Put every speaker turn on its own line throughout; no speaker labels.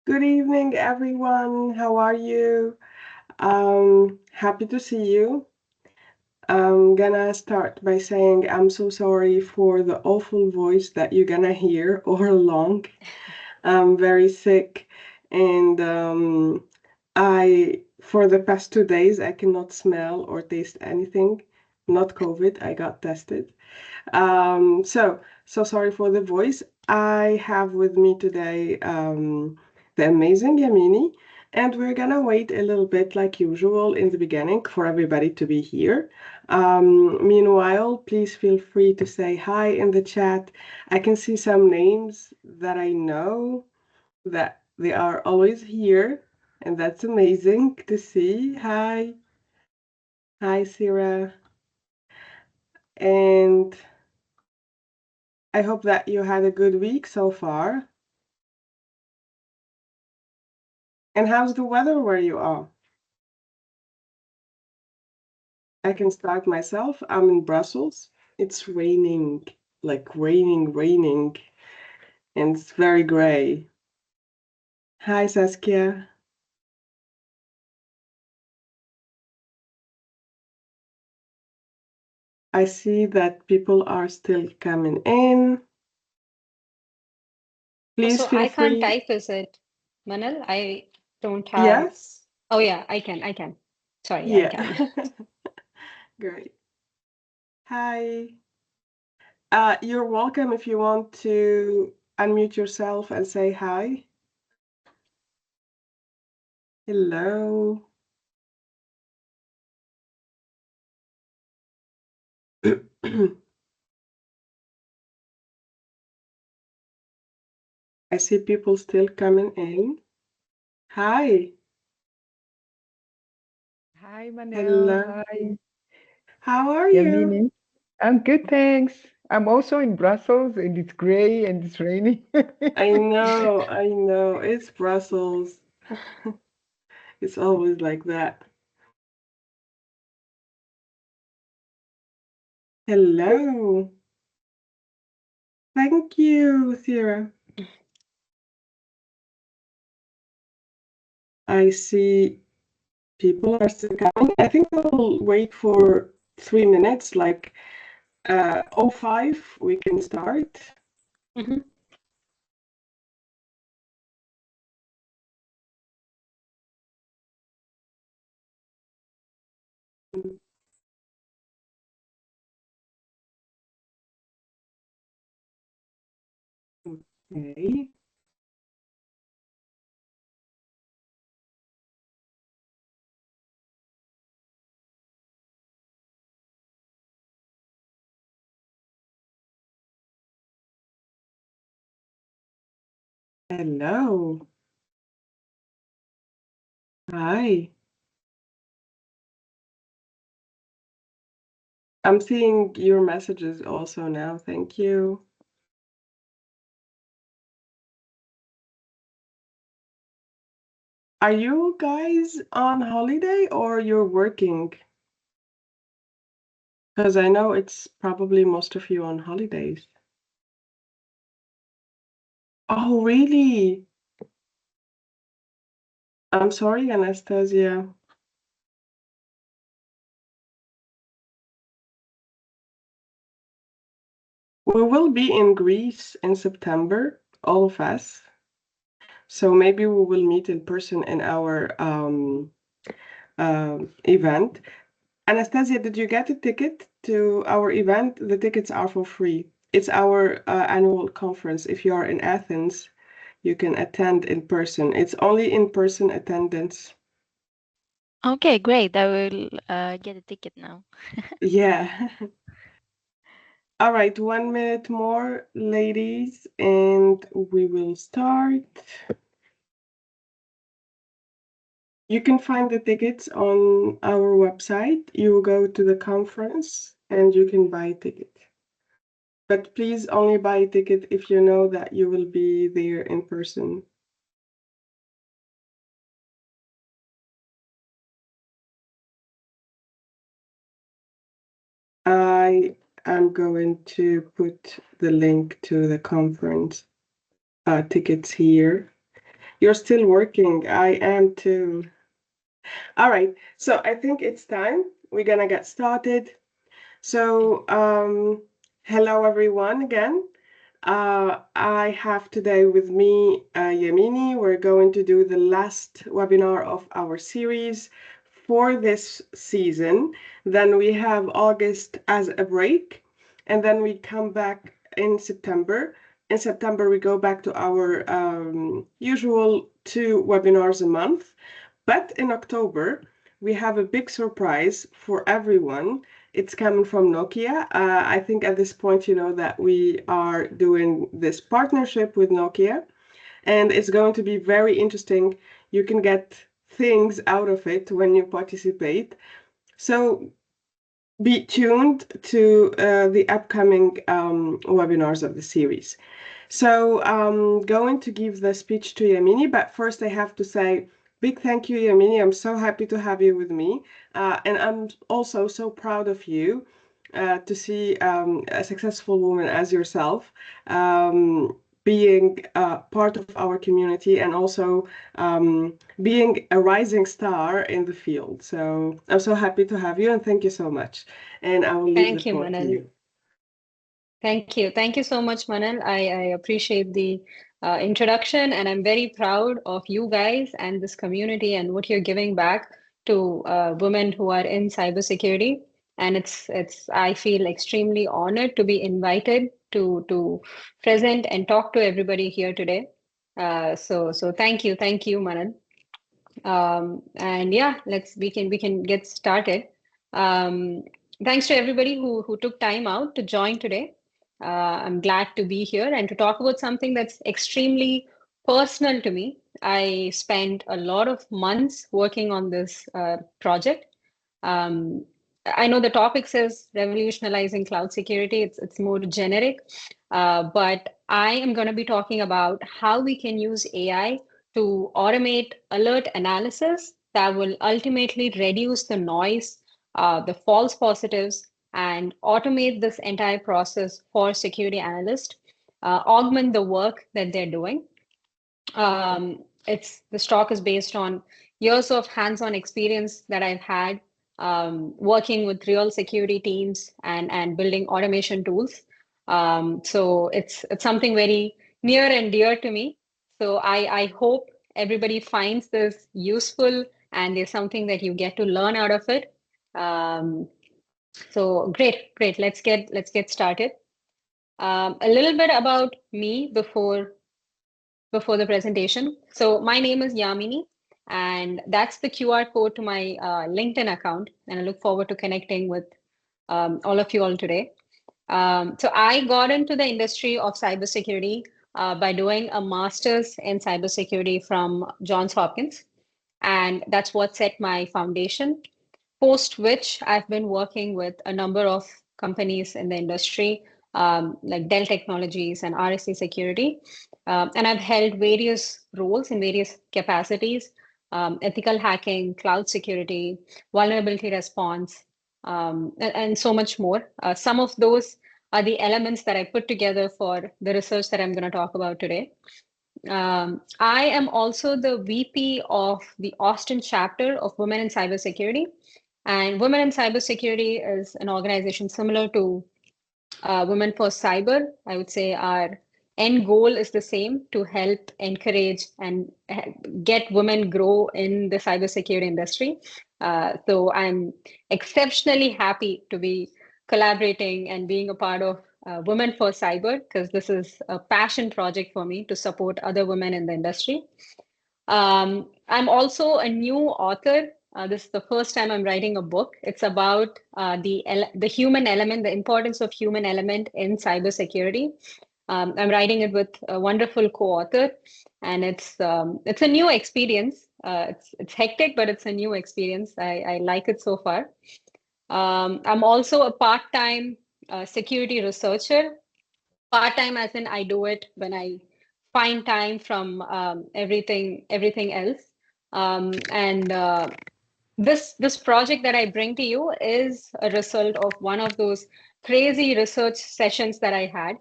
Good evening, everyone. How are you? Happy to see you. I'm gonna start by saying I'm so sorry for the awful voice that you're gonna hear all along. I'm very sick, and for the past 2 days, I cannot smell or taste anything. Not COVID, I got tested. So sorry for the voice. I have with me today the amazing Yamini, and we're gonna wait a little bit like usual in the beginning for everybody to be here. Meanwhile, please feel free to say hi in the chat. I can see some names that I know that they are always here, and that's amazing to see. Hi, hi, Sarah, and I hope that you had a good week so far. And how's the weather where you are? I can start myself. I'm in Brussels. It's raining, like raining, and it's very gray. Hi, Saskia. I see that people are still coming in. Please
So
feel
I can't
free.
type, is it, Manal? I don't have.
Yes?
Oh, yeah, I can. Sorry, I
Yeah.
can.
Great. Hi. You're welcome if you want to unmute yourself and say hi. Hello. I see people still coming in. Hi.
Hi, Manel.
Hello.
Hi,
How are you?
Yamini. I'm good, thanks. I'm also in Brussels and it's gray and it's raining.
I know. It's Brussels. It's always like that. Hello. Thank you, Thera. I see people are still coming. I think we'll wait for 3 minutes, like 05, we can start.
Mhm.
Okay. Hello. Hi. I'm seeing your messages also now. Thank you. Are you guys on holiday or you're working? Because I know it's probably most of you on holidays. Oh, really? I'm sorry, Anastasia. We will be in Greece in September, all of us. So maybe we will meet in person in our event. Anastasia, did you get a ticket to our event? The tickets are for free. It's our annual conference. If you are in Athens, you can attend in person. It's only in-person attendance.
Okay, great. I will get a ticket now.
Yeah. All right, 1 minute more, ladies, and we will start. You can find the tickets on our website. You go to the conference and you can buy a ticket. But please only buy a ticket if you know that you will be there in person. I am going to put the link to the conference tickets here. You're still working. I am too. All right. So I think it's time. We're gonna get started. So, hello everyone again. I have today with me Yamini. We're going to do the last webinar of our series for this season. Then we have August as a break, and then we come back in September. In September, we go back to our usual 2 webinars a month. But in October, we have a big surprise for everyone. It's coming from Nokia. I think at this point, you know that we are doing this partnership with Nokia, and it's going to be very interesting. You can get things out of it when you participate. So be tuned to the upcoming webinars of the series. So I'm going to give the speech to Yamini, but first I have to say big thank you, Yamini. I'm so happy to have you with me. And I'm also so proud of you to see a successful woman as yourself being part of our community and also being a rising star in the field. So I'm so happy to have you and thank you so much. And I will leave the
Thank you,
floor to
Manal.
you.
Thank you. Thank you so much, Manal. I appreciate the introduction, and I'm very proud of you guys and this community and what you're giving back to women who are in cybersecurity. And it's I feel extremely honored to be invited to present and talk to everybody here today. So thank you, Manal. And yeah, we can get started. Um, Thanks to everybody who took time out to join today. I'm glad to be here and to talk about something that's extremely personal to me. I spent a lot of months working on this project. Um, I know the topic says revolutionizing cloud security. It's more generic, but I am going to be talking about how we can use AI to automate alert analysis that will ultimately reduce the noise, the false positives, and automate this entire process for security analysts, augment the work that they're doing. It's the stock is based on years of hands-on experience that I've had working with real security teams and building automation tools. So it's something very near and dear to me. So I hope everybody finds this useful and there's something that you get to learn out of it. Um, so great. Let's get started. A little bit about me before the presentation. So my name is Yamini, and that's the QR code to my LinkedIn account. And I look forward to connecting with all of you all today. So I got into the industry of cybersecurity by doing a master's in cybersecurity from Johns Hopkins, and that's what set my foundation. Post which I've been working with a number of companies in the industry, like Dell Technologies and RSC Security. And I've held various roles in various capacities, ethical hacking, cloud security, vulnerability response, and so much more. Some of those are the elements that I put together for the research that I'm going to talk about today. I am also the VP of the Austin chapter of Women in Cybersecurity. And Women in Cybersecurity is an organization similar to Women for Cyber. I would say our end goal is the same, to help encourage and get women grow in the cybersecurity industry. So I'm exceptionally happy to be collaborating and being a part of Women for Cyber, because this is a passion project for me to support other women in the industry. I'm also a new author. This is the first time I'm writing a book. It's about the human element, the importance of human element in cybersecurity. I'm writing it with a wonderful co-author, and it's a new experience. It's hectic, but it's a new experience. I like it so far. I'm also a part-time security researcher. Part-time as in I do it when I find time from everything else. And this project that I bring to you is a result of one of those crazy research sessions that I had.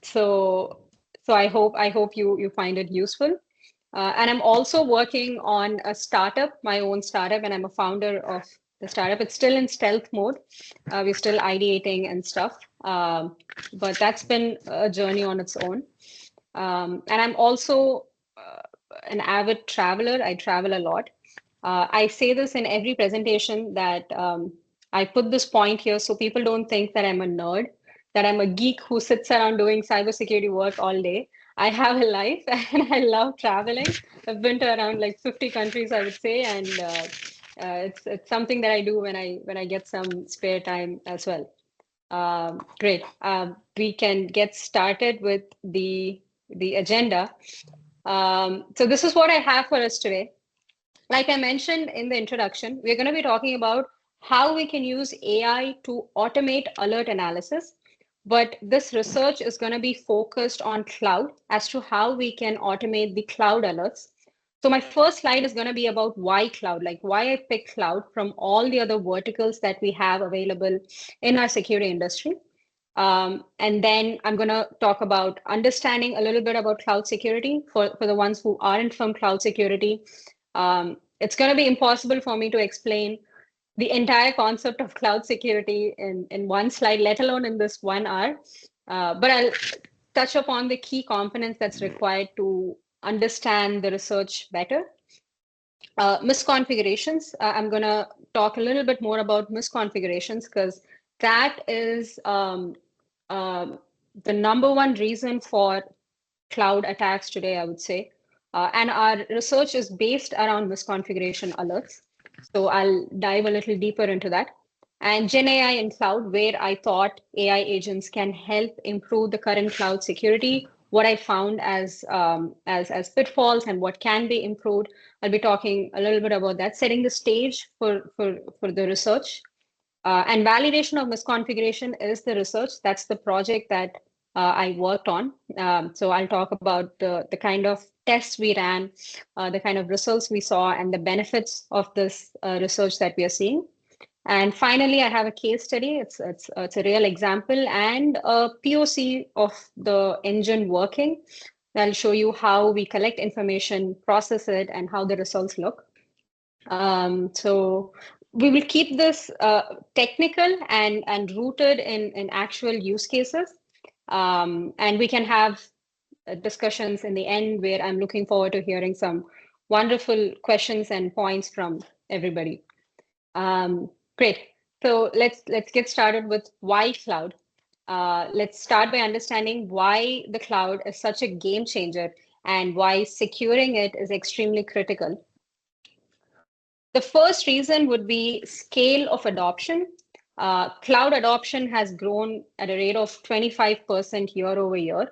So I hope you find it useful. And I'm also working on a startup, my own startup, and I'm a founder of the startup. It's still in stealth mode. We're still ideating and stuff. But that's been a journey on its own. And I'm also an avid traveler. I travel a lot. I say this in every presentation that I put this point here so people don't think that I'm a nerd, that I'm a geek who sits around doing cybersecurity work all day. I have a life and I love traveling. I've been to around like 50 countries, I would say, and it's something that I do when I get some spare time as well. Great. We can get started with the agenda. So this is what I have for us today. Like I mentioned in the introduction, we're going to be talking about how we can use AI to automate alert analysis. But this research is going to be focused on cloud as to how we can automate the cloud alerts. So my first slide is going to be about why cloud, like why I picked cloud from all the other verticals that we have available in our security industry. And then I'm going to talk about understanding a little bit about cloud security for the ones who aren't from cloud security. It's going to be impossible for me to explain the entire concept of cloud security in one slide, let alone in this 1 hour. But I'll touch upon the key components that's required to understand the research better. Misconfigurations. I'm going to talk a little bit more about misconfigurations because that is the number one reason for cloud attacks today, I would say. And our research is based around misconfiguration alerts. So I'll dive a little deeper into that. And GenAI in cloud, where I thought AI agents can help improve the current cloud security, what I found as pitfalls and what can be improved. I'll be talking a little bit about that, setting the stage for the research. And validation of misconfiguration is the research. That's the project that I worked on. So I'll talk about the kind of tests we ran, the kind of results we saw, and the benefits of this research that we are seeing. And finally, I have a case study. It's a real example and a POC of the engine working. I'll show you how we collect information, process it, and how the results look. So we will keep this technical and rooted in actual use cases. And we can have discussions in the end where I'm looking forward to hearing some wonderful questions and points from everybody. Great. So let's get started with why cloud. Let's start by understanding why the cloud is such a game changer and why securing it is extremely critical. The first reason would be scale of adoption. Cloud adoption has grown at a rate of 25% year over year.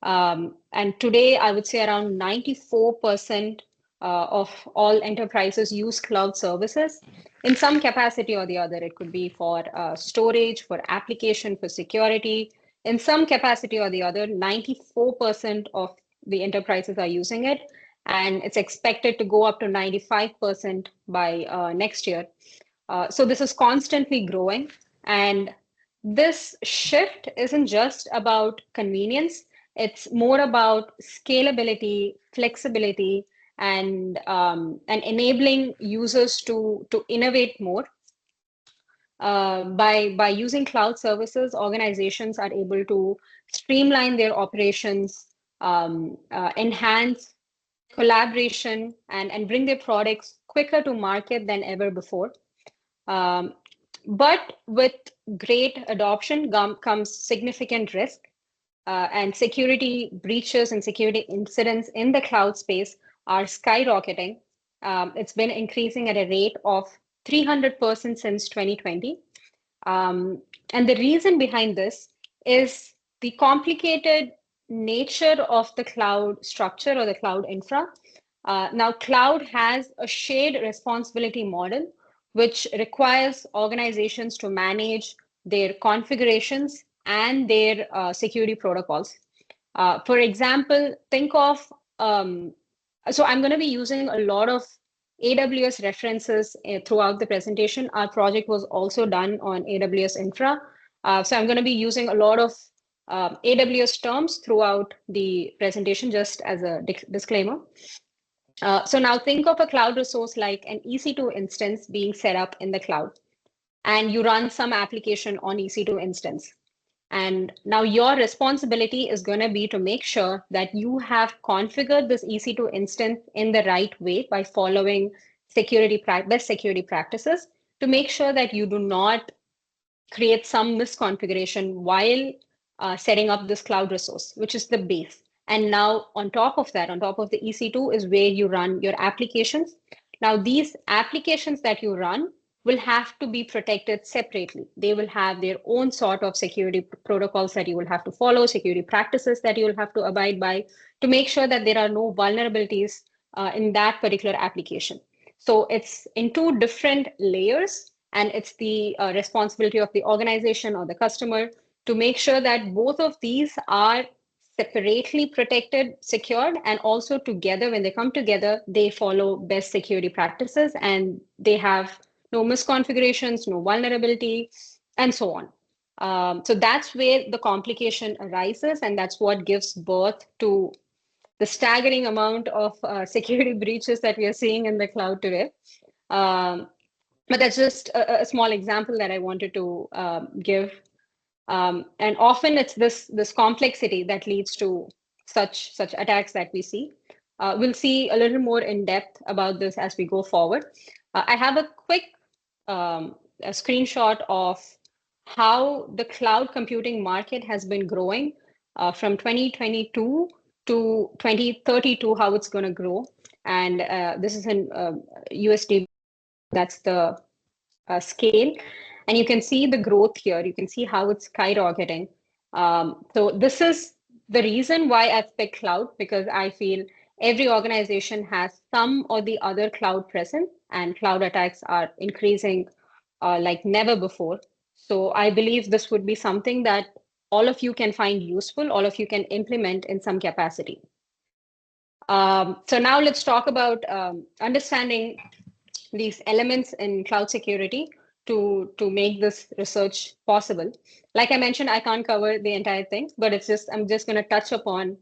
And today, I would say around 94% of all enterprises use cloud services in some capacity or the other. It could be for storage, for application, for security. In some capacity or the other, 94% of the enterprises are using it. And it's expected to go up to 95% by next year. So this is constantly growing. And this shift isn't just about convenience. It's more about scalability, flexibility, and enabling users to innovate more. By using cloud services, organizations are able to streamline their operations, enhance collaboration, and bring their products quicker to market than ever before. But with great adoption comes significant risk, and security breaches and security incidents in the cloud space are skyrocketing. It's been increasing at a rate of 300% since 2020. And the reason behind this is the complicated nature of the cloud structure or the cloud infra. Now, cloud has a shared responsibility model, which requires organizations to manage their configurations and their security protocols. For example, think of, so I'm going to be using a lot of AWS references throughout the presentation. Our project was also done on AWS infra. So I'm going to be using a lot of AWS terms throughout the presentation, just as a disclaimer. So now think of a cloud resource like an EC2 instance being set up in the cloud, and you run some application on EC2 instance. And now your responsibility is going to be to make sure that you have configured this EC2 instance in the right way by following best security practices to make sure that you do not create some misconfiguration while setting up this cloud resource, which is the base. And now on top of that, on top of the EC2 is where you run your applications. Now these applications that you run will have to be protected separately. They will have their own sort of security protocols that you will have to follow, security practices that you will have to abide by to make sure that there are no vulnerabilities in that particular application. So it's in two different layers, and it's the responsibility of the organization or the customer to make sure that both of these are separately protected, secured, and also together, when they come together, they follow best security practices and they have no misconfigurations, no vulnerability, and so on. So that's where the complication arises, and that's what gives birth to the staggering amount of security breaches that we are seeing in the cloud today. But that's just a small example that I wanted to give. And often it's this complexity that leads to such attacks that we see. We'll see a little more in depth about this as we go forward. I have a quick a screenshot of how the cloud computing market has been growing from 2022 to 2032, how it's going to grow. And this is in USD. That's the scale. And you can see the growth here. You can see how it's skyrocketing. So this is the reason why I've picked cloud, because I feel every organization has some or the other cloud present, and cloud attacks are increasing like never before. So I believe this would be something that all of you can find useful, all of you can implement in some capacity. So now let's talk about understanding these elements in cloud security to make this research possible. Like I mentioned, I can't cover the entire thing, but I'm just going to touch upon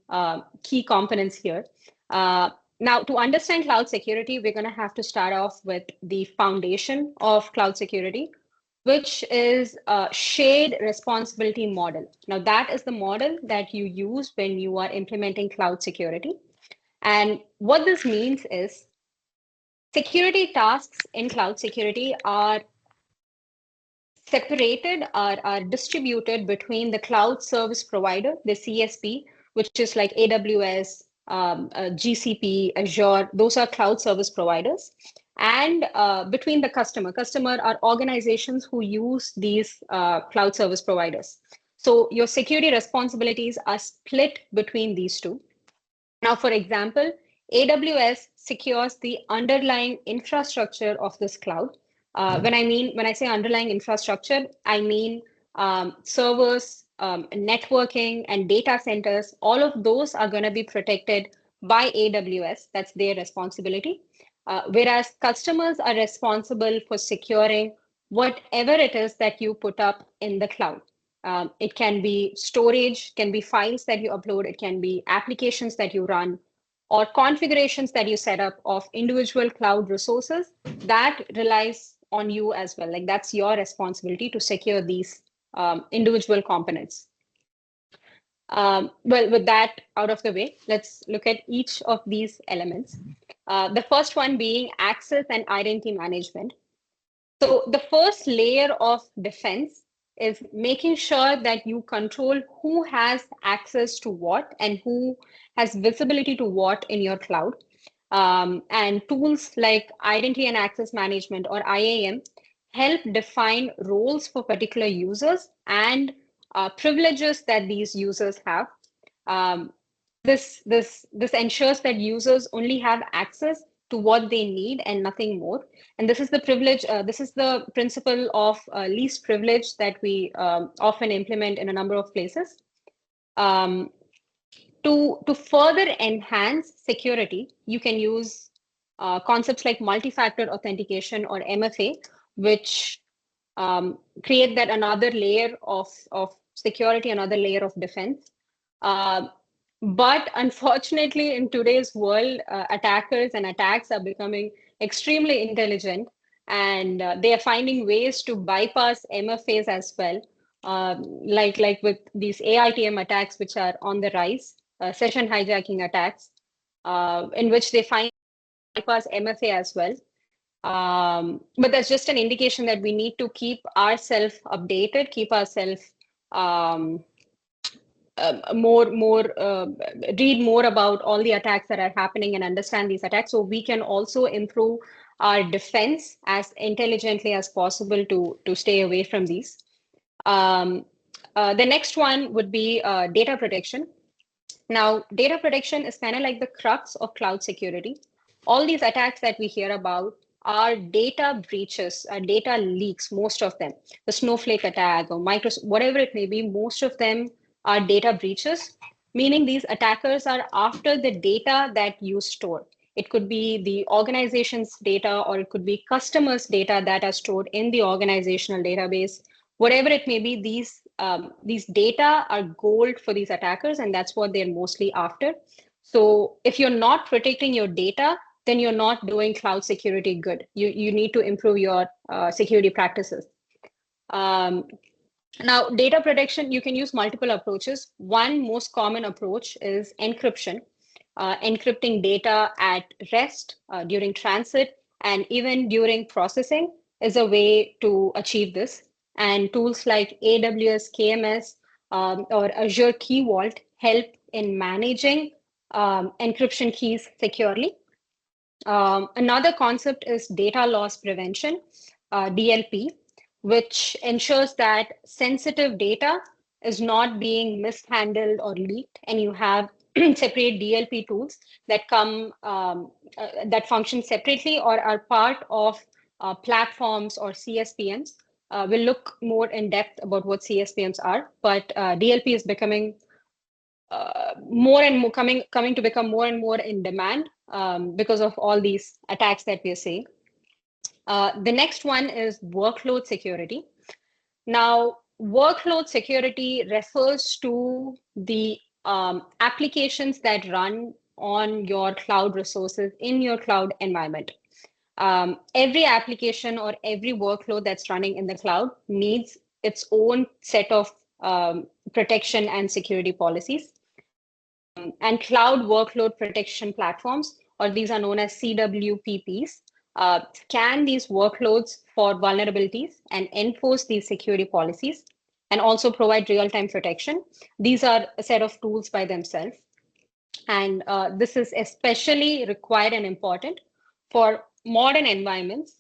key components here. Now, to understand cloud security, we're going to have to start off with the foundation of cloud security, which is a shared responsibility model. Now, that is the model that you use when you are implementing cloud security. And what this means is security tasks in cloud security are separated, are distributed between the cloud service provider, the CSP, which is like AWS, GCP, Azure. Those are cloud service providers. And between the customer. Customer are organizations who use these cloud service providers. So your security responsibilities are split between these two. Now, for example, AWS secures the underlying infrastructure of this cloud. When I say underlying infrastructure, I mean servers, networking, and data centers. All of those are going to be protected by AWS. That's their responsibility. Whereas customers are responsible for securing whatever it is that you put up in the cloud. It can be storage, can be files that you upload, it can be applications that you run, or configurations that you set up of individual cloud resources. That relies on you as well. Like that's your responsibility to secure these individual components. Well, with that out of the way, let's look at each of these elements. The first one being access and identity management. So the first layer of defense is making sure that you control who has access to what and who has visibility to what in your cloud. And tools like identity and access management, or IAM, help define roles for particular users and privileges that these users have. This ensures that users only have access to what they need and nothing more. And this is the privilege. This is the principle of least privilege that we often implement in a number of places. To further enhance security, you can use concepts like multi-factor authentication, or MFA, which create that another layer of security, another layer of defense. But unfortunately, in today's world, attackers and attacks are becoming extremely intelligent, and they are finding ways to bypass MFAs as well, like with these AITM attacks, which are on the rise, session hijacking attacks, in which they find bypass MFA as well. But that's just an indication that we need to keep ourselves updated, keep ourselves um, read more about all the attacks that are happening and understand these attacks, so we can also improve our defense as intelligently as possible to stay away from these. Um, the next one would be data protection. Now, data protection is kind of like the crux of cloud security. All these attacks that we hear about are data breaches, are data leaks, most of them. The Snowflake attack or Microsoft, whatever it may be, most of them are data breaches, meaning these attackers are after the data that you store. It could be the organization's data, or it could be customers' data that are stored in the organizational database. Whatever it may be, these data are gold for these attackers, and that's what they're mostly after. So if you're not protecting your data, then you're not doing cloud security good. You need to improve your security practices. Um, Now, data protection, you can use multiple approaches. One most common approach is encryption, encrypting data at rest, during transit, and even during processing is a way to achieve this. And tools like AWS KMS or Azure Key Vault help in managing encryption keys securely. Another concept is data loss prevention, DLP, which ensures that sensitive data is not being mishandled or leaked, and you have separate DLP tools that that function separately or are part of platforms or CSPMs. We'll look more in depth about what CSPMs are, but DLP is becoming more and more coming to become more and more in demand because of all these attacks that we are seeing. The next one is workload security. Now, workload security refers to the applications that run on your cloud resources in your cloud environment. Every application or every workload that's running in the cloud needs its own set of protection and security policies. And cloud workload protection platforms, or these are known as CWPPs, scan these workloads for vulnerabilities and enforce these security policies, and also provide real-time protection. These are a set of tools by themselves. And this is especially required and important for modern environments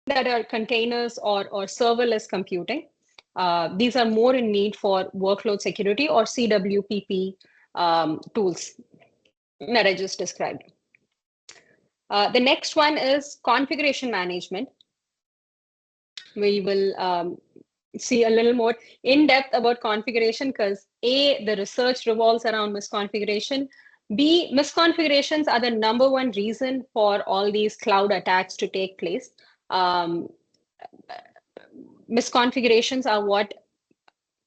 that are containers or serverless computing. These are more in need for workload security or CWPP tools that I just described. The next one is configuration management. We will see a little more in depth about configuration because A, the research revolves around misconfiguration. B, misconfigurations are the number one reason for all these cloud attacks to take place. Misconfigurations are what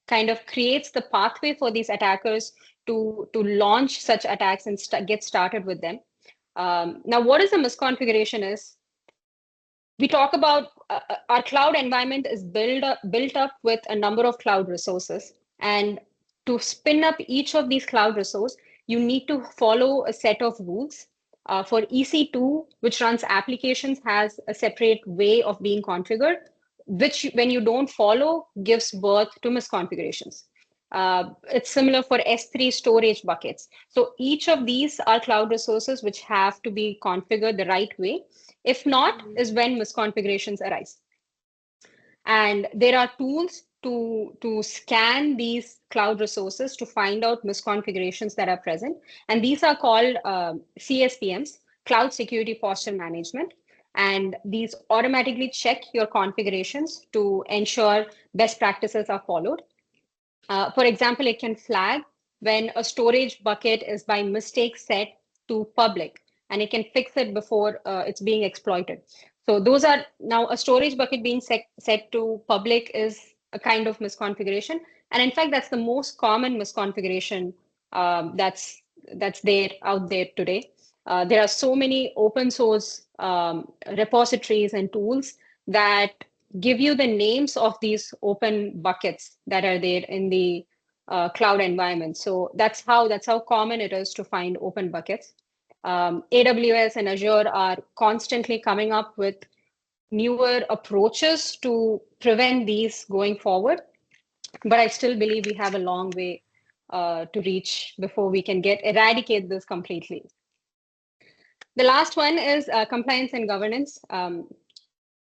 kind of creates the pathway for these attackers to launch such attacks and get started with them. Now, what is a misconfiguration is, we talk about our cloud environment is built up with a number of cloud resources. And to spin up each of these cloud resources, you need to follow a set of rules. For EC2, which runs applications, has a separate way of being configured, which when you don't follow, gives birth to misconfigurations. It's similar for S3 storage buckets. So each of these are cloud resources which have to be configured the right way. If not, is when misconfigurations arise. And there are tools to scan these cloud resources to find out misconfigurations that are present. And these are called CSPMs, Cloud Security Posture Management. And these automatically check your configurations to ensure best practices are followed. For example, it can flag when a storage bucket is by mistake set to public, and it can fix it before it's being exploited. So those are now a storage bucket being set to public is a kind of misconfiguration. And in fact, that's the most common misconfiguration that's there out there today. There are so many open source repositories and tools that give you the names of these open buckets that are there in the cloud environment. So that's how common it is to find open buckets. AWS and Azure are constantly coming up with newer approaches to prevent these going forward. But I still believe we have a long way to reach before we can eradicate this completely. The last one is compliance and governance.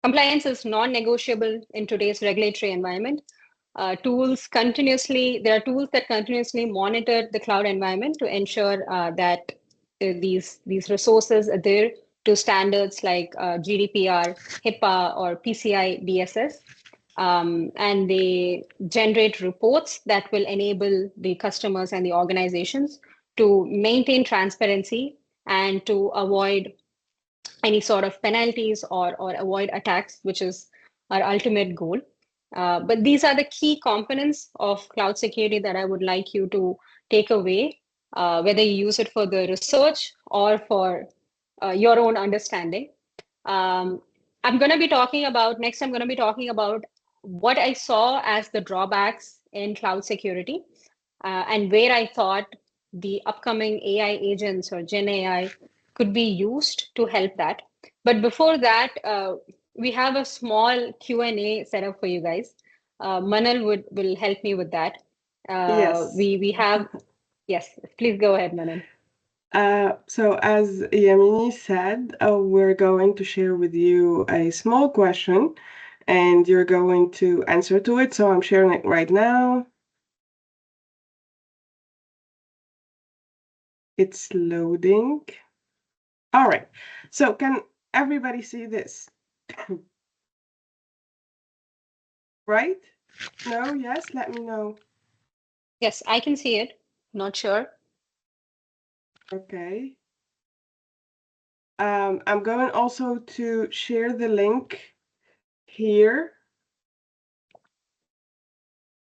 Compliance is non-negotiable in today's regulatory environment. There are tools that continuously monitor the cloud environment to ensure that these resources adhere to standards like GDPR, HIPAA, or PCI DSS. And they generate reports that will enable the customers and the organizations to maintain transparency and to avoid any sort of penalties or avoid attacks, which is our ultimate goal. But these are the key components of cloud security that I would like you to take away, whether you use it for the research or for your own understanding. Um, I'm going to be talking about next. I'm going to be talking about what I saw as the drawbacks in cloud security, and where I thought the upcoming AI agents or Gen AI could be used to help that. But before that, we have a small Q&A set up for you guys. Manal will help me with that.
Yes.
We have, yes, please go ahead, Manal.
So as Yamini said, we're going to share with you a small question and you're going to answer to it. So I'm sharing it right now. It's loading. All right. So can everybody see this? Right? No? Yes? Let me know.
Yes, I can see it. Not sure.
Okay. I'm going also to share the link here.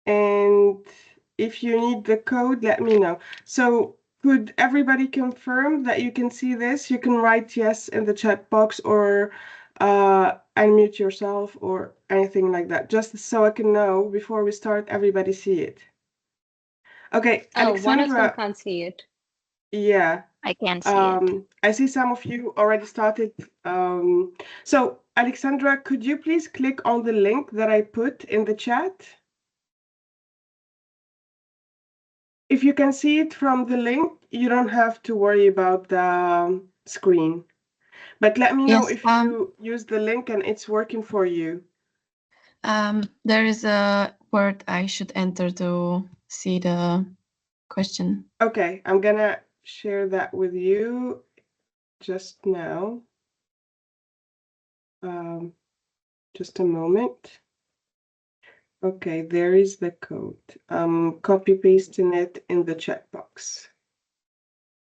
And if you need the code, let me know. So could everybody confirm that you can see this? You can write yes in the chat box or unmute yourself or anything like that, just so I can know before we start, everybody see it. Okay,
Oh, one of them
Alexandra.
can't see it.
Yeah.
I can see it.
I see some of you already started. So Alexandra, could you please click on the link that I put in the chat? If you can see it from the link, you don't have to worry about the screen. But let me know if you use the link and it's working for you.
There is a word I should enter to see the question.
Okay, I'm gonna share that with you just now. Just a moment. Okay, there is the code. Copy pasting it in the chat box.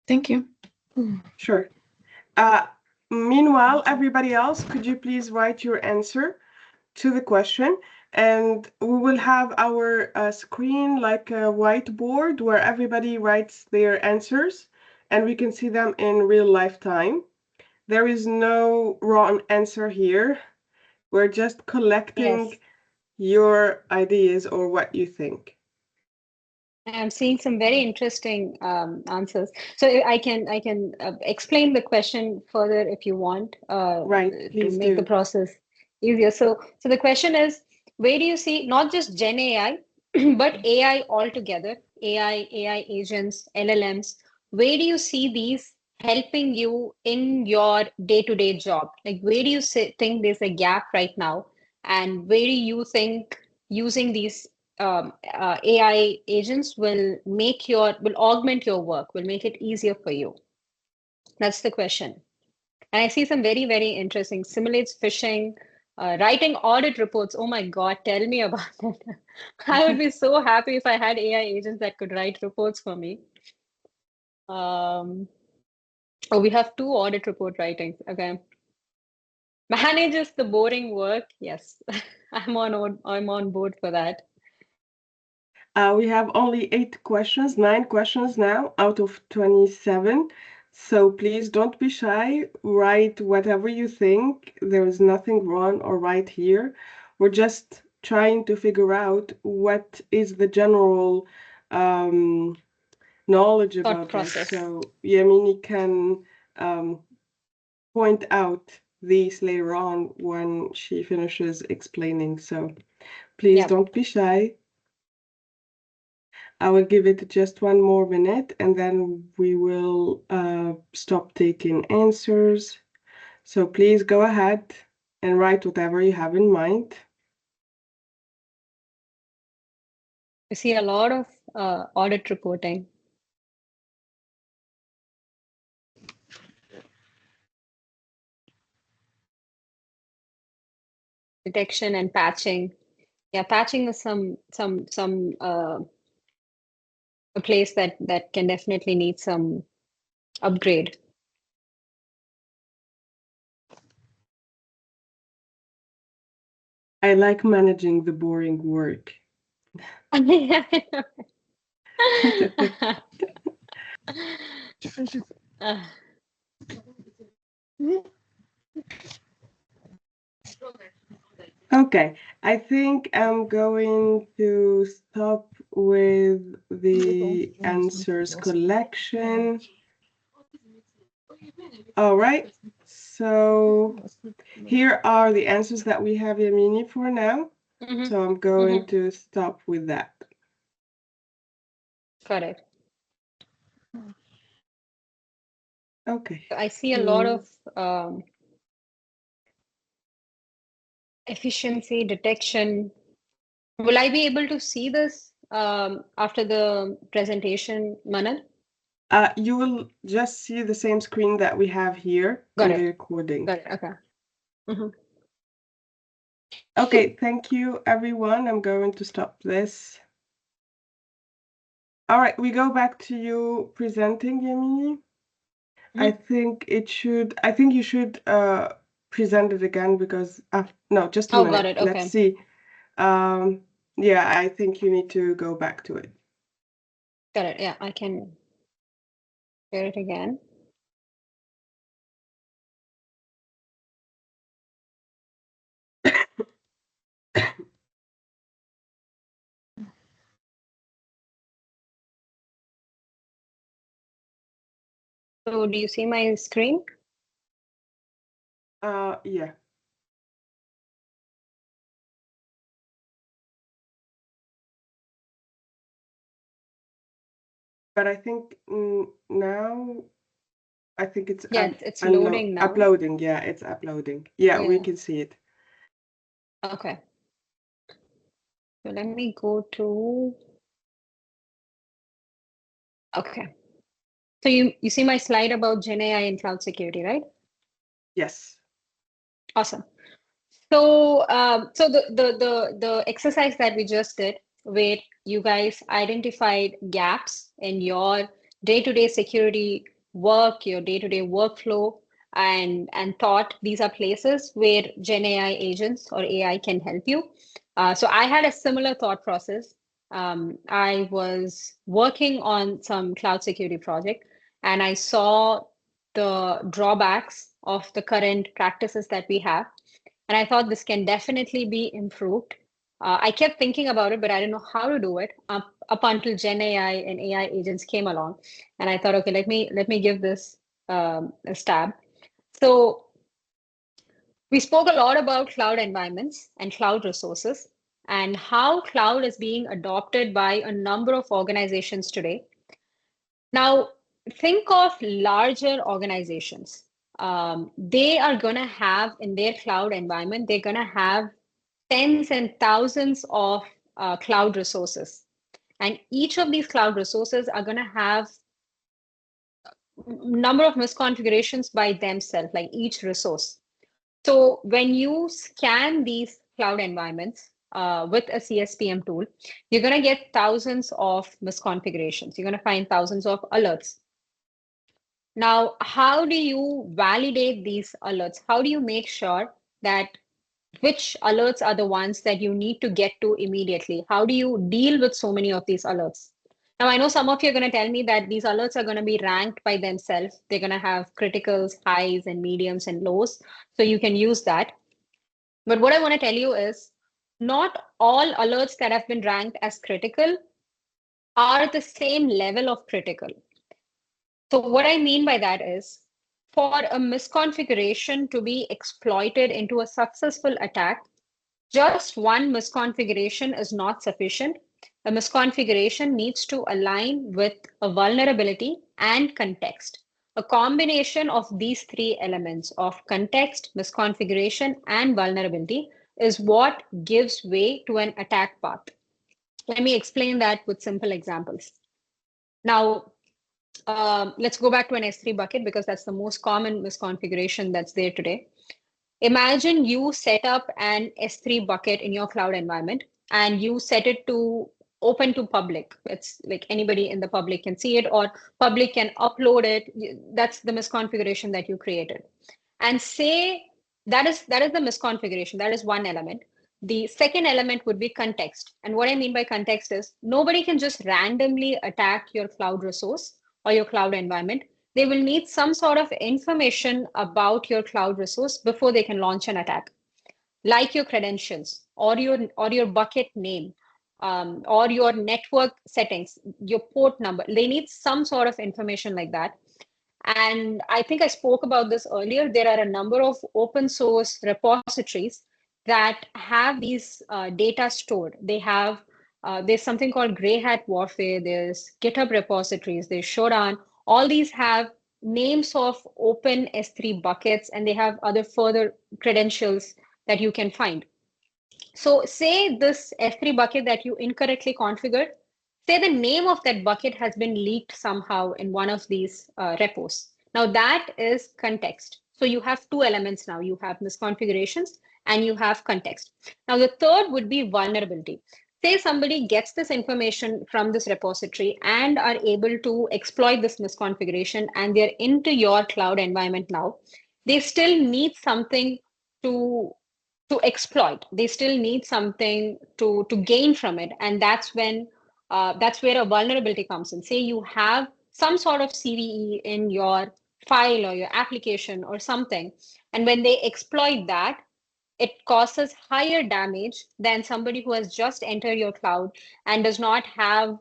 Thank you.
Sure. Meanwhile, everybody else, could you please write your answer to the question? And we will have our screen like a whiteboard where everybody writes their answers and we can see them in real life time. There is no wrong answer here. We're just collecting your ideas or what you think.
I'm seeing some very interesting answers. So I can explain the question further if you want,
Right,
to
please
make the
do.
process easier. So the question is, where do you see not just Gen AI, but AI altogether, AI agents, LLMs, where do you see these helping you in your day-to-day job? Like, where do you think there's a gap right now? And where do you think using these AI agents will augment your work, will make it easier for you? That's the question. And I see some very, very interesting simulates phishing, writing audit reports. Oh my God, tell me about that. I would be so happy if I had AI agents that could write reports for me. Oh, we have 2 audit report writings. Okay. Manages the boring work. Yes, I'm on board for that.
We have only 9 questions now out of 27. So please don't be shy. Write whatever you think. There is nothing wrong or right here. We're just trying to figure out what is the general knowledge
Thought
about this.
process.
So Yamini can point out these later on when she finishes explaining. So please
Yep.
don't be shy. I will give it just one more minute and then we will stop taking answers. So please go ahead and write whatever you have in mind.
We see a lot of audit reporting. Detection and patching. Yeah, patching is a place that can definitely need some upgrade.
I like managing the boring work.
Uh,
Okay, I think I'm going to stop with the answers collection. All right, so here are the answers that we have, Yamini, for now.
mhm,
So I'm going to stop with that.
correct.
Okay.
I see a lot of efficiency detection. Will I be able to see this after the presentation, Manal?
You will just see the same screen that we have here
Got
in the
it.
recording.
Got it. Okay. Mhm.
Okay, thank you, everyone. I'm going to stop this. All right, we go back to you presenting, Yamini. I think you should present it again because no, just a
Oh,
minute.
got it.
Let's
Okay.
see. Yeah, I think you need to go back to it.
Got it. Yeah, I can share it again. So do you see my screen?
Yeah. But I think now I think it's
Yeah, it's loading now.
uploading. Yeah, it's uploading. Yeah, we
Yeah.
can see it.
Okay. So let me go to. Okay. So you see my slide about GenAI and cloud security, right?
Yes.
Awesome. So so the exercise that we just did, where you guys identified gaps in your day-to-day security work, your day-to-day workflow, and thought these are places where Gen AI agents or AI can help you. So I had a similar thought process. I was working on some cloud security project, and I saw the drawbacks of the current practices that we have. And I thought this can definitely be improved. I kept thinking about it, but I didn't know how to do it up until Gen AI and AI agents came along. And I thought, okay, let me give this a stab. So we spoke a lot about cloud environments and cloud resources and how cloud is being adopted by a number of organizations today. Now, think of larger organizations. They are going to have in their cloud environment, they're going to have tens and thousands of cloud resources. And each of these cloud resources are going to have number of misconfigurations by themselves, like each resource. So when you scan these cloud environments with a CSPM tool, you're going to get thousands of misconfigurations. You're going to find thousands of alerts. Now, how do you validate these alerts? How do you make sure that which alerts are the ones that you need to get to immediately? How do you deal with so many of these alerts? Now, I know some of you are going to tell me that these alerts are going to be ranked by themselves. They're going to have criticals, highs, and mediums and lows. So you can use that. But what I want to tell you is not all alerts that have been ranked as critical are the same level of critical. So what I mean by that is for a misconfiguration to be exploited into a successful attack, just one misconfiguration is not sufficient. A misconfiguration needs to align with a vulnerability and context. A combination of these three elements of context, misconfiguration, and vulnerability is what gives way to an attack path. Let me explain that with simple examples. Now, let's go back to an S3 bucket because that's the most common misconfiguration that's there today. Imagine you set up an S3 bucket in your cloud environment and you set it to open to public. It's like anybody in the public can see it or public can upload it. That's the misconfiguration that you created. And say that is the misconfiguration. That is one element. The second element would be context. And what I mean by context is nobody can just randomly attack your cloud resource or your cloud environment. They will need some sort of information about your cloud resource before they can launch an attack, like your credentials or your bucket name, or your network settings, your port number. They need some sort of information like that. And I think I spoke about this earlier. There are a number of open source repositories that have these data stored. There's something called Grey Hat Warfare, there's GitHub repositories, there's Shodan. All these have names of open S3 buckets, and they have other further credentials that you can find. So say this S3 bucket that you incorrectly configured, say the name of that bucket has been leaked somehow in one of these repos. Now that is context. So you have two elements now. You have misconfigurations and you have context. Now the third would be vulnerability. Say somebody gets this information from this repository and are able to exploit this misconfiguration and they're into your cloud environment now. They still need something to exploit. They still need something to gain from it, and that's where a vulnerability comes in. Say you have some sort of CVE in your file or your application or something, and when they exploit that, it causes higher damage than somebody who has just entered your cloud and does not have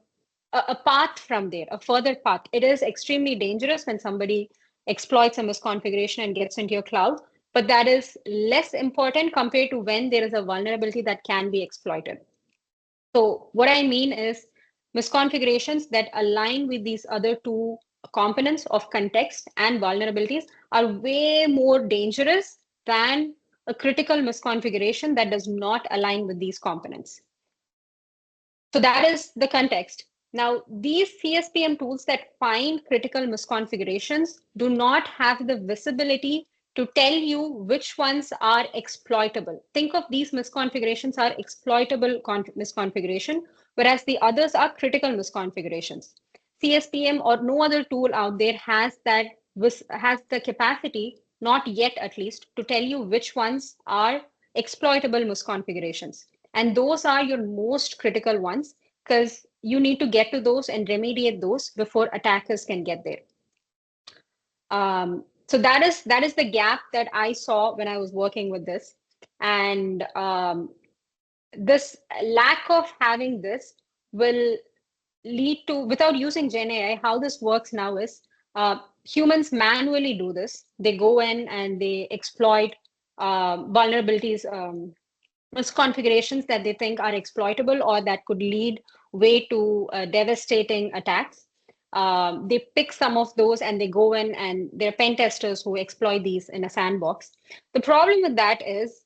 a path from there, a further path. It is extremely dangerous when somebody exploits a misconfiguration and gets into your cloud, but that is less important compared to when there is a vulnerability that can be exploited. So what I mean is misconfigurations that align with these other two components of context and vulnerabilities are way more dangerous than a critical misconfiguration that does not align with these components. So that is the context. Now, these CSPM tools that find critical misconfigurations do not have the visibility to tell you which ones are exploitable. Think of these misconfigurations are exploitable misconfiguration, whereas the others are critical misconfigurations. CSPM or no other tool out there has the capacity, not yet at least, to tell you which ones are exploitable misconfigurations. And those are your most critical ones because you need to get to those and remediate those before attackers can get there. So that is the gap that I saw when I was working with this. And this lack of having this will lead to, without using GenAI, how this works now is humans manually do this. They go in and they exploit vulnerabilities, misconfigurations that they think are exploitable or that could lead way to devastating attacks. They pick some of those and they go in, and they're pen testers who exploit these in a sandbox. The problem with that is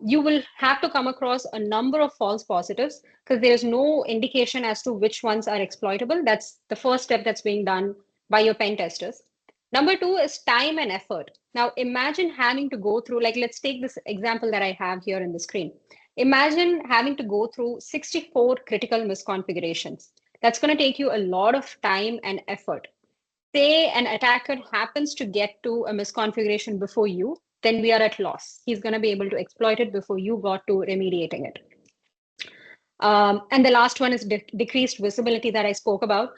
you will have to come across a number of false positives because there's no indication as to which ones are exploitable. That's the first step that's being done by your pen testers. Number two is time and effort. Now, imagine having to go through, like, let's take this example that I have here in the screen. Imagine having to go through 64 critical misconfigurations. That's going to take you a lot of time and effort. Say an attacker happens to get to a misconfiguration before you, then we are at loss. He's going to be able to exploit it before you got to remediating it. And the last one is decreased visibility that I spoke about.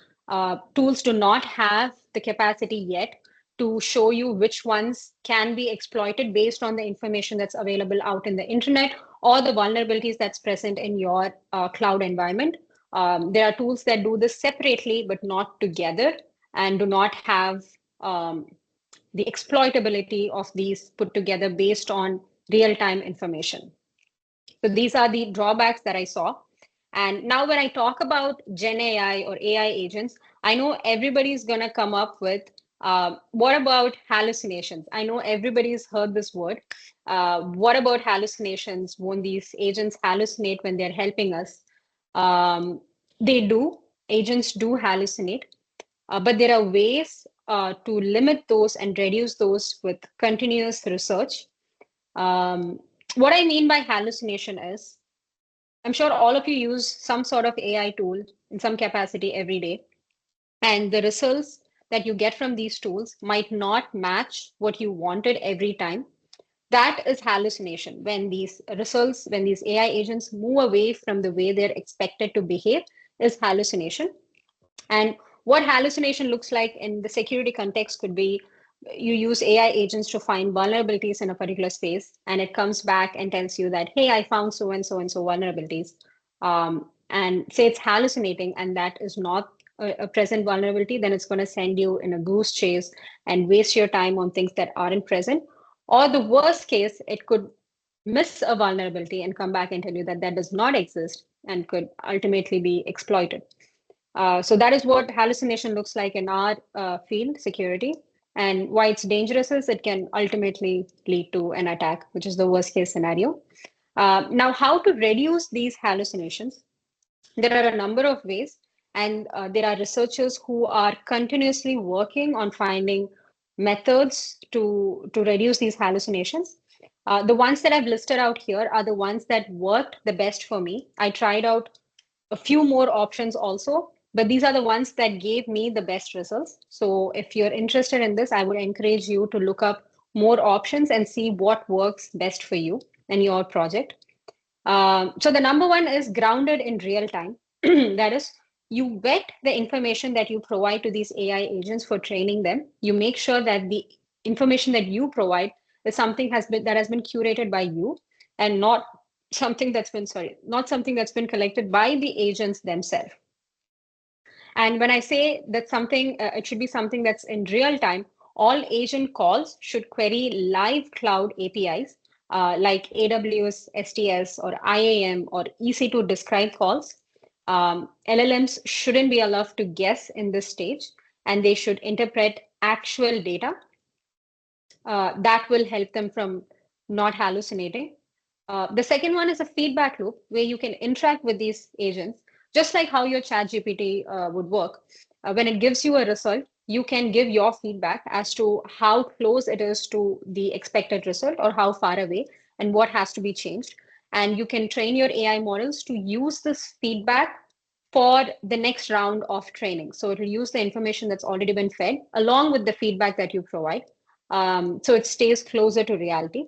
Tools do not have the capacity yet to show you which ones can be exploited based on the information that's available out in the internet or the vulnerabilities that's present in your cloud environment. There are tools that do this separately, but not together, and do not have the exploitability of these put together based on real-time information. So these are the drawbacks that I saw. And now when I talk about Gen AI or AI agents, I know everybody's going to come up with, what about hallucinations? I know everybody's heard this word. What about hallucinations? Won't these agents hallucinate when they're helping us? They do. Agents do hallucinate. But there are ways to limit those and reduce those with continuous research. What I mean by hallucination is, I'm sure all of you use some sort of AI tool in some capacity every day, and the results that you get from these tools might not match what you wanted every time. That is hallucination. When these results, when these AI agents move away from the way they're expected to behave, is hallucination. And what hallucination looks like in the security context could be, you use AI agents to find vulnerabilities in a particular space, and it comes back and tells you that, hey, I found so and so and so vulnerabilities. And say it's hallucinating and that is not a present vulnerability, then it's going to send you in a goose chase and waste your time on things that aren't present. Or the worst case, it could miss a vulnerability and come back and tell you that that does not exist and could ultimately be exploited. So that is what hallucination looks like in our field, security. And why it's dangerous is it can ultimately lead to an attack, which is the worst case scenario. Now, how to reduce these hallucinations? There are a number of ways, and there are researchers who are continuously working on finding methods to reduce these hallucinations. The ones that I've listed out here are the ones that worked the best for me. I tried out a few more options also, but these are the ones that gave me the best results. So if you're interested in this, I would encourage you to look up more options and see what works best for you and your project. So the number one is grounded in real time. That is, you vet the information that you provide to these AI agents for training them. You make sure that the information that you provide is something that has been curated by you, and not something that's been collected by the agents themselves. And when I say that something, it should be something that's in real time, all agent calls should query live cloud APIs like AWS STS or IAM or EC2 describe calls. LLMs shouldn't be allowed to guess in this stage, and they should interpret actual data. That will help them from not hallucinating. The second one is a feedback loop where you can interact with these agents, just like how your ChatGPT would work. When it gives you a result, you can give your feedback as to how close it is to the expected result or how far away and what has to be changed. And you can train your AI models to use this feedback for the next round of training. So it will use the information that's already been fed along with the feedback that you provide. So it stays closer to reality.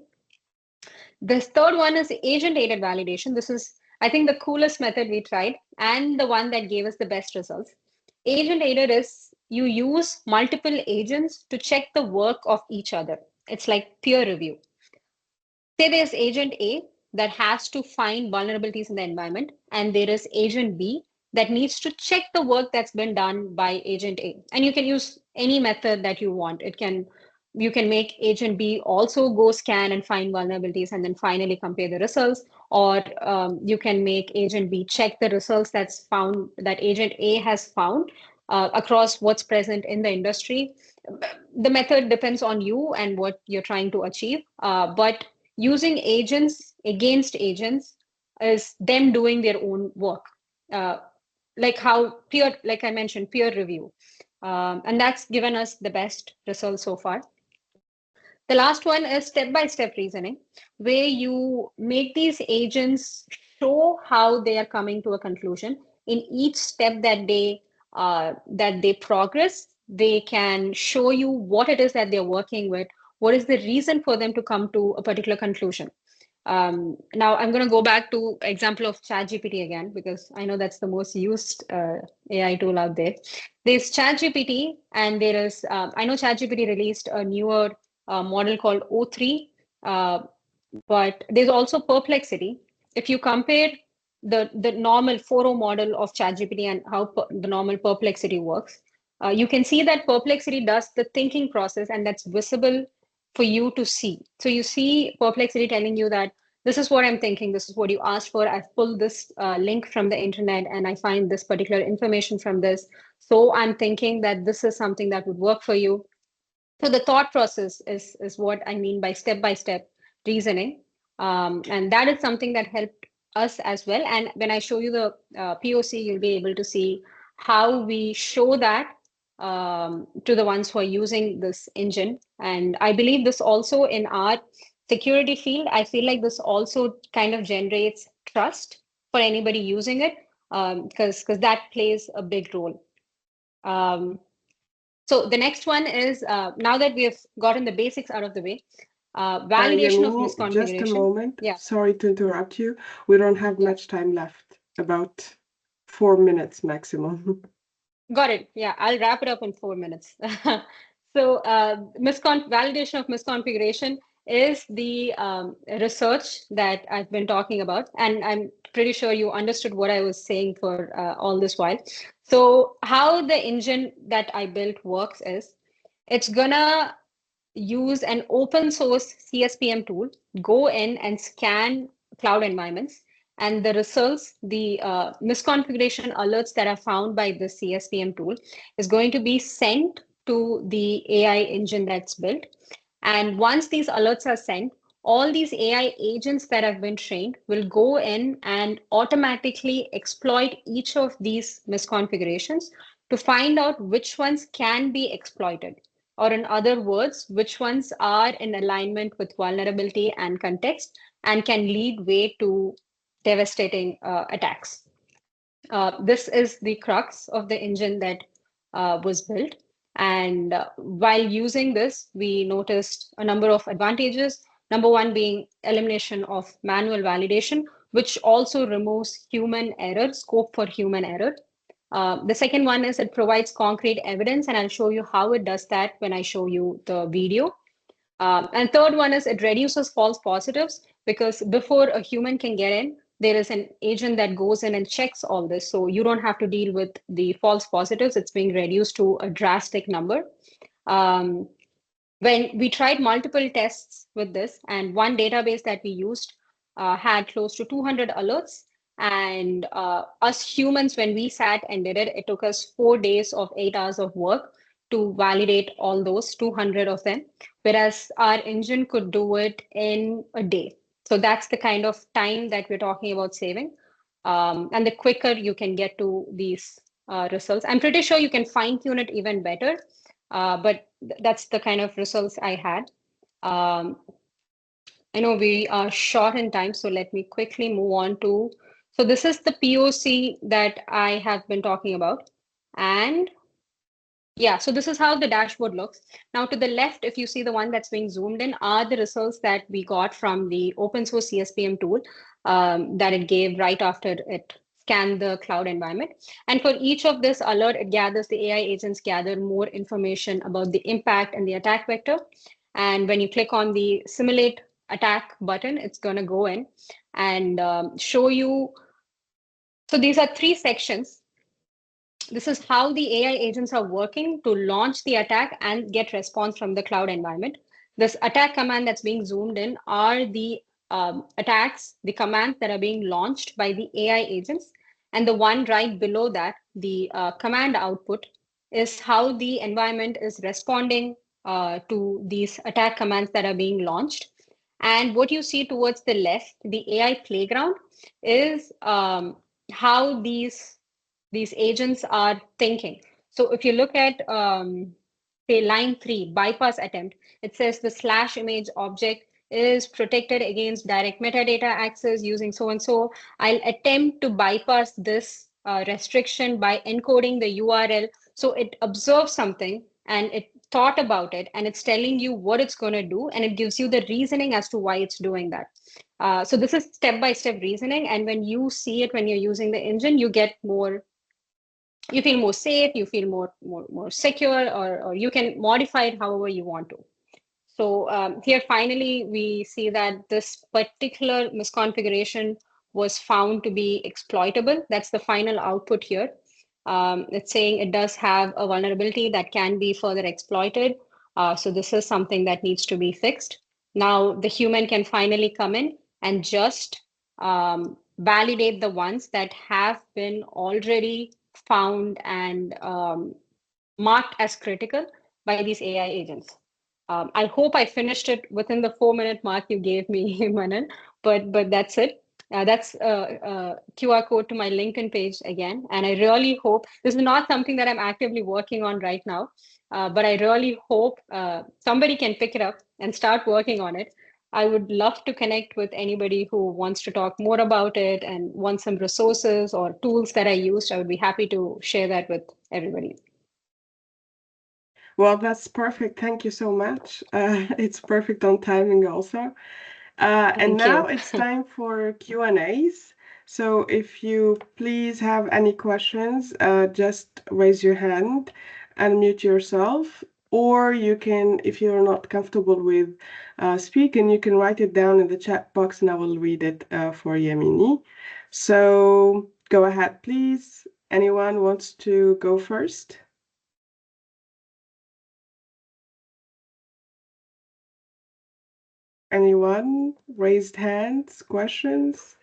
The third one is agent-aided validation. This is, I think, the coolest method we tried and the one that gave us the best results. Agent-aided is you use multiple agents to check the work of each other. It's like peer review. Say there's agent A that has to find vulnerabilities in the environment, and there is agent B that needs to check the work that's been done by agent A. And you can use any method that you want. You can make agent B also go scan and find vulnerabilities and then finally compare the results, or you can make agent B check the results that agent A has found across what's present in the industry. The method depends on you and what you're trying to achieve, but using agents against agents is them doing their own work, like I mentioned, peer review, and that's given us the best results so far. The last one is step-by-step reasoning, where you make these agents show how they are coming to a conclusion. In each step that they progress, they can show you what it is that they're working with, what is the reason for them to come to a particular conclusion. Now I'm going to go back to example of ChatGPT again, because I know that's the most used AI tool out there. There's ChatGPT, and there is, I know ChatGPT released a newer model called O3, but there's also Perplexity. If you compare the normal 4.0 model of ChatGPT and how the normal Perplexity works, you can see that Perplexity does the thinking process, and that's visible for you to see. So you see Perplexity telling you that this is what I'm thinking, this is what you asked for. I've pulled this link from the internet and I find this particular information from this. So I'm thinking that this is something that would work for you. So the thought process is what I mean by step reasoning. And that is something that helped us as well. And when I show you the POC, you'll be able to see how we show that to the ones who are using this engine. And I believe this also in our security field, I feel like this also kind of generates trust for anybody using it, because that plays a big role. So the next one is, now that we have gotten the basics out of the way, validation of
Yamini, just a
misconfiguration.
moment.
Yeah.
Sorry to interrupt you. We don't have much time left, about 4 minutes maximum.
Got it. Yeah, I'll wrap it up in 4 minutes. So validation of misconfiguration is the research that I've been talking about. And I'm pretty sure you understood what I was saying for all this while. So how the engine that I built works is, it's gonna use an open source CSPM tool, go in and scan cloud environments, and the results, the misconfiguration alerts that are found by the CSPM tool is going to be sent to the AI engine that's built. And once these alerts are sent, all these AI agents that have been trained will go in and automatically exploit each of these misconfigurations to find out which ones can be exploited, or in other words, which ones are in alignment with vulnerability and context and can lead way to devastating attacks. This is the crux of the engine that was built. And while using this, we noticed a number of advantages. Number one being elimination of manual validation, which also removes human error, scope for human error. The second one is it provides concrete evidence, and I'll show you how it does that when I show you the video. And third one is it reduces false positives, because before a human can get in, there is an agent that goes in and checks all this. So you don't have to deal with the false positives. It's being reduced to a drastic number. When we tried multiple tests with this, and one database that we used had close to 200 alerts. And us humans, when we sat and did it, it took us 4 days of 8 hours of work to validate all those 200 of them, whereas our engine could do it in a day. So that's the kind of time that we're talking about saving. And the quicker you can get to these results. I'm pretty sure you can fine tune it even better, but that's the kind of results I had. I know we are short in time, so let me quickly move on to, so this is the POC that I have been talking about. And yeah, so this is how the dashboard looks. Now to the left, if you see the one that's being zoomed in, are the results that we got from the open source CSPM tool that it gave right after it scanned the cloud environment. And for each of this alert, it gathers, the AI agents gather more information about the impact and the attack vector. And when you click on the simulate attack button, it's going to go in and show you. So these are 3 sections. This is how the AI agents are working to launch the attack and get response from the cloud environment. This attack command that's being zoomed in are the attacks, the commands that are being launched by the AI agents. And the one right below that, the command output, is how the environment is responding to these attack commands that are being launched. And what you see towards the left, the AI playground, is how these agents are thinking. So if you look at, say, line 3, bypass attempt, it says the slash image object is protected against direct metadata access using so-and-so. I'll attempt to bypass this restriction by encoding the URL. So it observes something and it thought about it and it's telling you what it's going to do, and it gives you the reasoning as to why it's doing that. So this is step-by-step reasoning, and when you see it when you're using the engine, you feel more safe, you feel more secure, or you can modify it however you want to. So here, finally, we see that this particular misconfiguration was found to be exploitable. That's the final output here. It's saying it does have a vulnerability that can be further exploited. So this is something that needs to be fixed. Now, the human can finally come in and just validate the ones that have been already found and marked as critical by these AI agents. I hope I finished it within the 4-minute mark you gave me, Manan, but that's it. That's a QR code to my LinkedIn page again. And I really hope this is not something that I'm actively working on right now, but I really hope somebody can pick it up and start working on it. I would love to connect with anybody who wants to talk more about it and wants some resources or tools that I used. I would be happy to share that with everybody.
Well, that's perfect. Thank you so much. It's perfect on timing also. And
Thank
now
you.
it's time for Q&As. So if you please have any questions, just raise your hand, unmute yourself, or you can, if you're not comfortable with speaking, you can write it down in the chat box and I will read it for Yamini. So go ahead, please. Anyone wants to go first? Anyone? Raised hands, questions?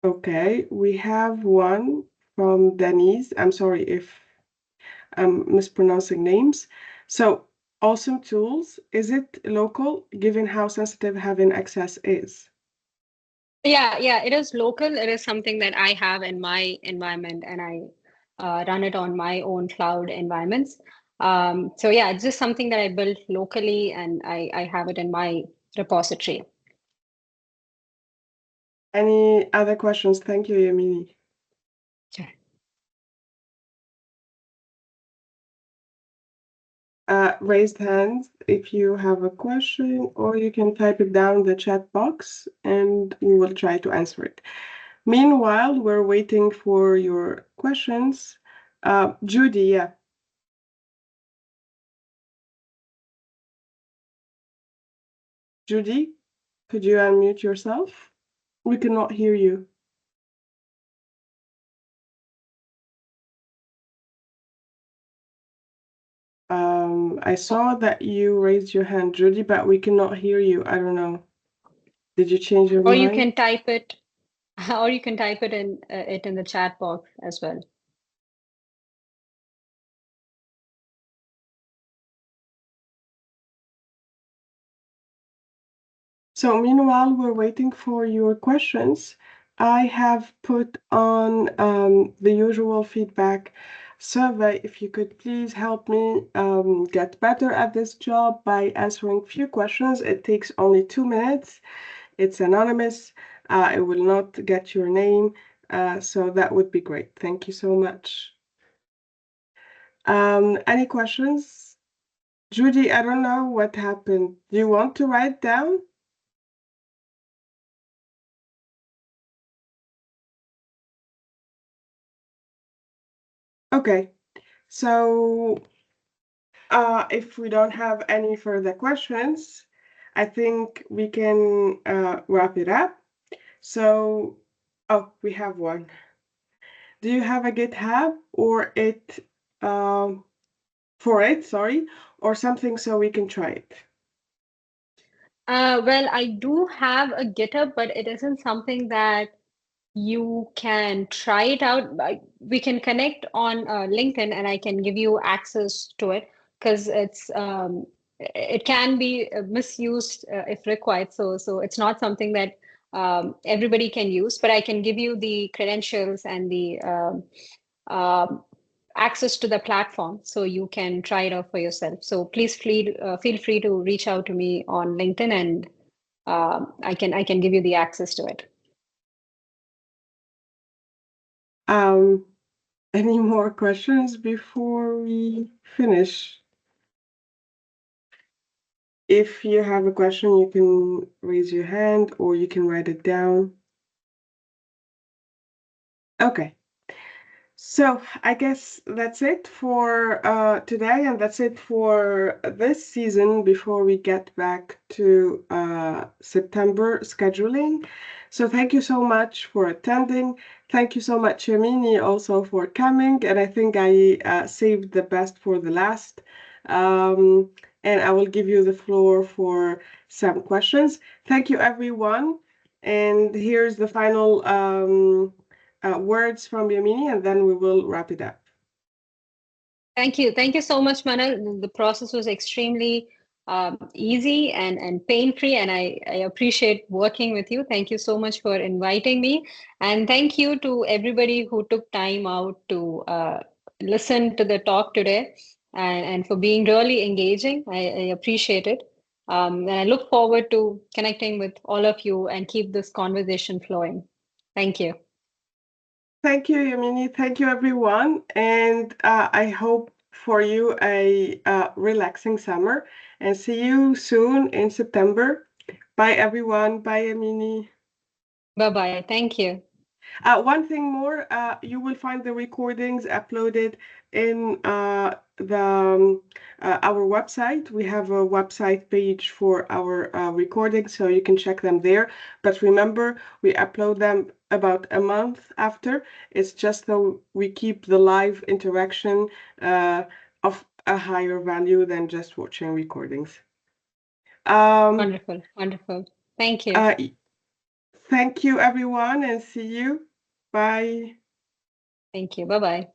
Okay, we have one from Denise. I'm sorry if I'm mispronouncing names. So, awesome tools. Is it local, given how sensitive having access is?
Yeah, it is local. It is something that I have in my environment, and I run it on my own cloud environments. So yeah, it's just something that I built locally, and I have it in my repository.
Any other questions? Thank you, Yamini.
Sure.
Raised hands if you have a question, or you can type it down in the chat box and we will try to answer it. Meanwhile, we're waiting for your questions. Judy, yeah. Judy, could you unmute yourself? We cannot hear you. I saw that you raised your hand, Judy, but we cannot hear you. I don't know. Did you change your
Or you
mind?
can type it, or you can type it in the chat box as well.
So meanwhile, we're waiting for your questions. I have put on the usual feedback survey. If you could please help me get better at this job by answering a few questions. It takes only 2 minutes. It's anonymous. It will not get your name. So that would be great. Thank you so much. Any questions? Judy, I don't know what happened. Do you want to write down? Okay, so if we don't have any further questions, I think we can wrap it up. So, oh, we have one. Do you have a GitHub or sorry, or something so we can try it?
Well, I do have a GitHub, but it isn't something that you can try it out. We can connect on LinkedIn, and I can give you access to it because it can be misused if required. So it's not something that everybody can use, but I can give you the credentials and the access to the platform so you can try it out for yourself. So please feel free to reach out to me on LinkedIn, and I can give you the access to it.
Any more questions before we finish? If you have a question, you can raise your hand or you can write it down. Okay. So I guess that's it for today, and that's it for this season before we get back to September scheduling. So thank you so much for attending. Thank you so much, Yamini, also for coming. And I think I saved the best for the last. And I will give you the floor for some questions. Thank you, everyone. And here's the final words from Yamini, and then we will wrap it up.
Thank you. Thank you so much, Manal. The process was extremely easy and pain-free, and I appreciate working with you. Thank you so much for inviting me. And thank you to everybody who took time out to listen to the talk today and for being really engaging. I appreciate it. And I look forward to connecting with all of you and keep this conversation flowing. Thank you.
Thank you, Yamini. Thank you, everyone. And I hope for you a relaxing summer and see you soon in September. Bye, everyone. Bye, Yamini.
Bye-bye. Thank you.
One thing more, you will find the recordings uploaded in our website. We have a website page for our recordings, so you can check them there. But remember, we upload them about a month after. It's just so we keep the live interaction of a higher value than just watching recordings.
Wonderful. Wonderful. Thank you.
Thank you, everyone, and see you. Bye.
Thank you. Bye-bye.